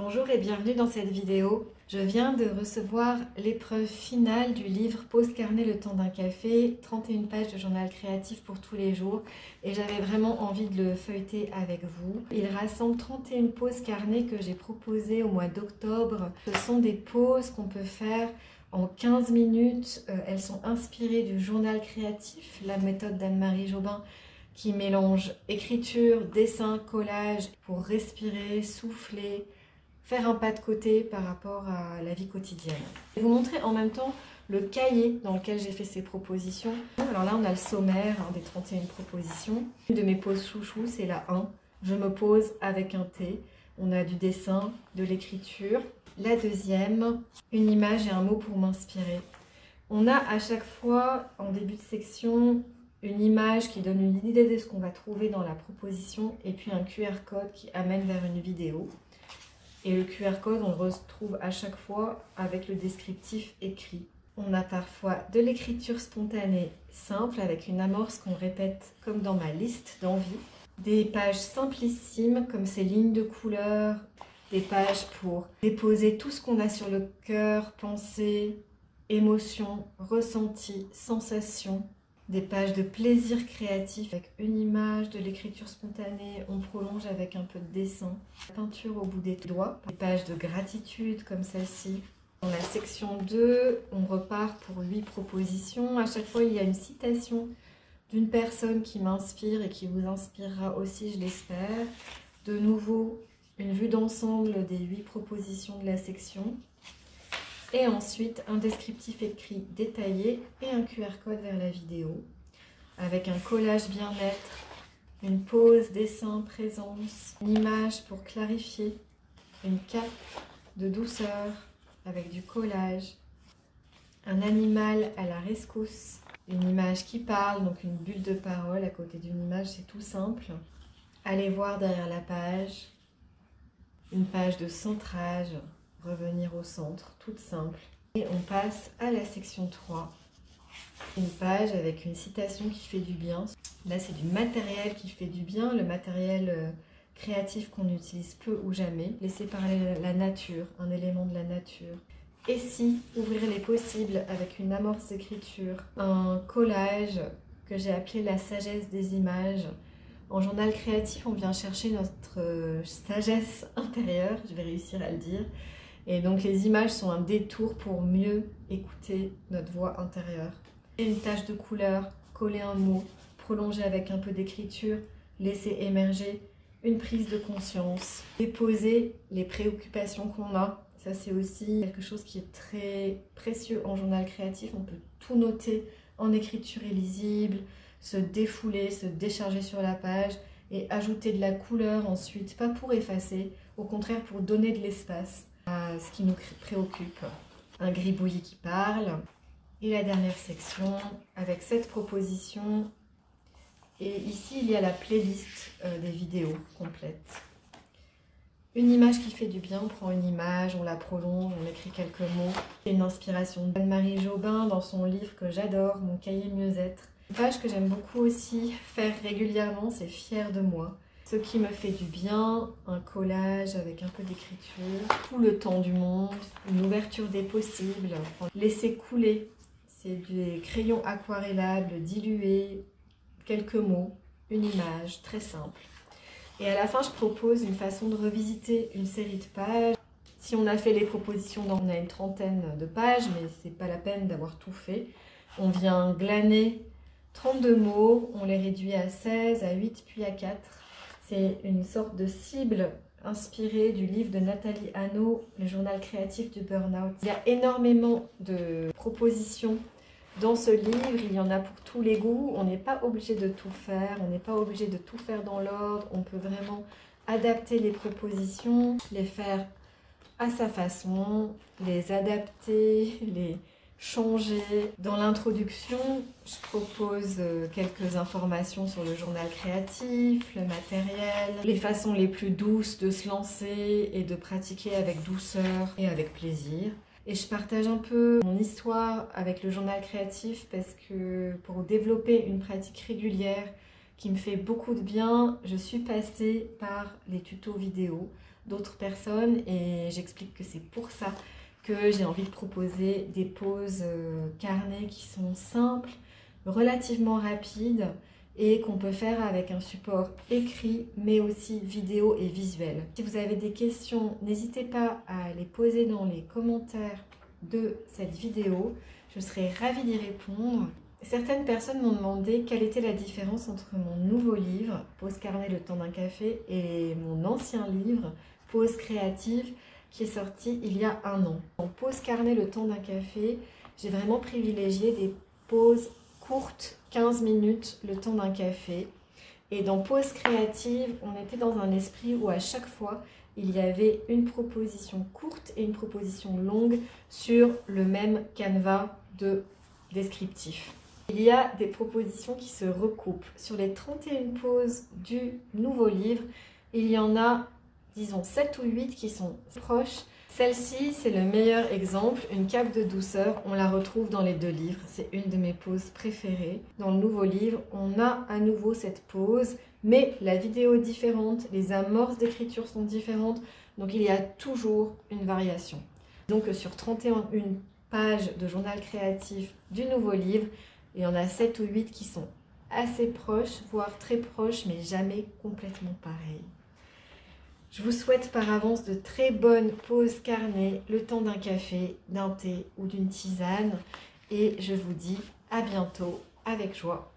Bonjour et bienvenue dans cette vidéo. Je viens de recevoir l'épreuve finale du livre Pause carnet le temps d'un café, 31 pages de journal créatif pour tous les jours et j'avais vraiment envie de le feuilleter avec vous. Il rassemble 31 pauses carnet que j'ai proposées au mois d'octobre. Ce sont des pauses qu'on peut faire en 15 minutes. Elles sont inspirées du journal créatif, la méthode d'Anne-Marie Jobin, qui mélange écriture, dessin, collage pour respirer, souffler, faire un pas de côté par rapport à la vie quotidienne. Je vais vous montrer en même temps le cahier dans lequel j'ai fait ces propositions. Alors là, on a le sommaire des 31 propositions. Une de mes pauses chouchou, c'est la 1. Je me pose avec un thé. On a du dessin, de l'écriture. La deuxième, une image et un mot pour m'inspirer. On a à chaque fois, en début de section, une image qui donne une idée de ce qu'on va trouver dans la proposition et puis un QR code qui amène vers une vidéo. Et le QR code, on le retrouve à chaque fois avec le descriptif écrit. On a parfois de l'écriture spontanée simple avec une amorce qu'on répète comme dans ma liste d'envie. Des pages simplissimes comme ces lignes de couleurs. Des pages pour déposer tout ce qu'on a sur le cœur, pensée, émotion, ressenti, sensation. Des pages de plaisir créatif avec une image, de l'écriture spontanée, on prolonge avec un peu de dessin, la peinture au bout des doigts, des pages de gratitude comme celle-ci. Dans la section 2, on repart pour 8 propositions. À chaque fois, il y a une citation d'une personne qui m'inspire et qui vous inspirera aussi, je l'espère. De nouveau, une vue d'ensemble des 8 propositions de la section. Et ensuite, un descriptif écrit détaillé et un QR code vers la vidéo. Avec un collage bien-être, une pause, dessin, présence, une image pour clarifier, une cape de douceur avec du collage, un animal à la rescousse, une image qui parle, donc une bulle de parole à côté d'une image, c'est tout simple. Allez voir derrière la page, une page de centrage, revenir au centre, toute simple. Et on passe à la section 3. Une page avec une citation qui fait du bien. Là, c'est du matériel qui fait du bien, le matériel créatif qu'on utilise peu ou jamais. Laisser parler la nature, un élément de la nature. Et si, ouvrir les possibles avec une amorce d'écriture, un collage que j'ai appelé la sagesse des images. En journal créatif, on vient chercher notre sagesse intérieure, je vais réussir à le dire. Et donc les images sont un détour pour mieux écouter notre voix intérieure. Et une tache de couleur, coller un mot, prolonger avec un peu d'écriture, laisser émerger une prise de conscience, déposer les préoccupations qu'on a. Ça c'est aussi quelque chose qui est très précieux en journal créatif. On peut tout noter en écriture illisible, se défouler, se décharger sur la page et ajouter de la couleur ensuite, pas pour effacer, au contraire pour donner de l'espace à ce qui nous préoccupe. Un gribouillis qui parle. Et la dernière section avec 7 propositions. Et ici, il y a la playlist des vidéos complètes. Une image qui fait du bien, on prend une image, on la prolonge, on écrit quelques mots. C'est une inspiration d'Anne-Marie Jobin dans son livre que j'adore, Mon cahier mieux-être. Une page que j'aime beaucoup aussi faire régulièrement, c'est Fière de moi. Ce qui me fait du bien, un collage avec un peu d'écriture, tout le temps du monde, une ouverture des possibles, laisser couler, c'est des crayons aquarellables dilués, quelques mots, une image très simple. Et à la fin, je propose une façon de revisiter une série de pages. Si on a fait les propositions, on a une 30aine de pages, mais c'est pas la peine d'avoir tout fait. On vient glaner 32 mots, on les réduit à 16, à 8, puis à 4. C'est une sorte de cible inspirée du livre de Nathalie Hanau, le journal créatif du burn-out. Il y a énormément de propositions dans ce livre, il y en a pour tous les goûts. On n'est pas obligé de tout faire, on n'est pas obligé de tout faire dans l'ordre. On peut vraiment adapter les propositions, les faire à sa façon, les adapter, les changer. Dans l'introduction, je propose quelques informations sur le journal créatif, le matériel, les façons les plus douces de se lancer et de pratiquer avec douceur et avec plaisir. Et je partage un peu mon histoire avec le journal créatif parce que pour développer une pratique régulière qui me fait beaucoup de bien, je suis passée par les tutos vidéo. d'autres personnes et j'explique que c'est pour ça que j'ai envie de proposer des pauses carnet qui sont simples, relativement rapides et qu'on peut faire avec un support écrit mais aussi vidéo et visuel. Si vous avez des questions, n'hésitez pas à les poser dans les commentaires de cette vidéo, je serai ravie d'y répondre. Certaines personnes m'ont demandé quelle était la différence entre mon nouveau livre, Pause carnet le temps d'un café, et mon ancien livre, Pause créative, qui est sorti il y a un an. En Pause carnet le temps d'un café, j'ai vraiment privilégié des pauses courtes, 15 minutes, le temps d'un café. Et dans Pause créative, on était dans un esprit où à chaque fois, il y avait une proposition courte et une proposition longue sur le même canevas de descriptif. Il y a des propositions qui se recoupent. Sur les 31 pauses du nouveau livre, il y en a, disons, 7 ou 8 qui sont proches. Celle-ci, c'est le meilleur exemple, une cape de douceur. On la retrouve dans les deux livres. C'est une de mes pauses préférées. Dans le nouveau livre, on a à nouveau cette pause, mais la vidéo est différente, les amorces d'écriture sont différentes, donc il y a toujours une variation. Donc sur 31 pages de journal créatif du nouveau livre, il y en a 7 ou 8 qui sont assez proches, voire très proches, mais jamais complètement pareils. Je vous souhaite par avance de très bonnes pauses carnet, le temps d'un café, d'un thé ou d'une tisane. Et je vous dis à bientôt avec joie.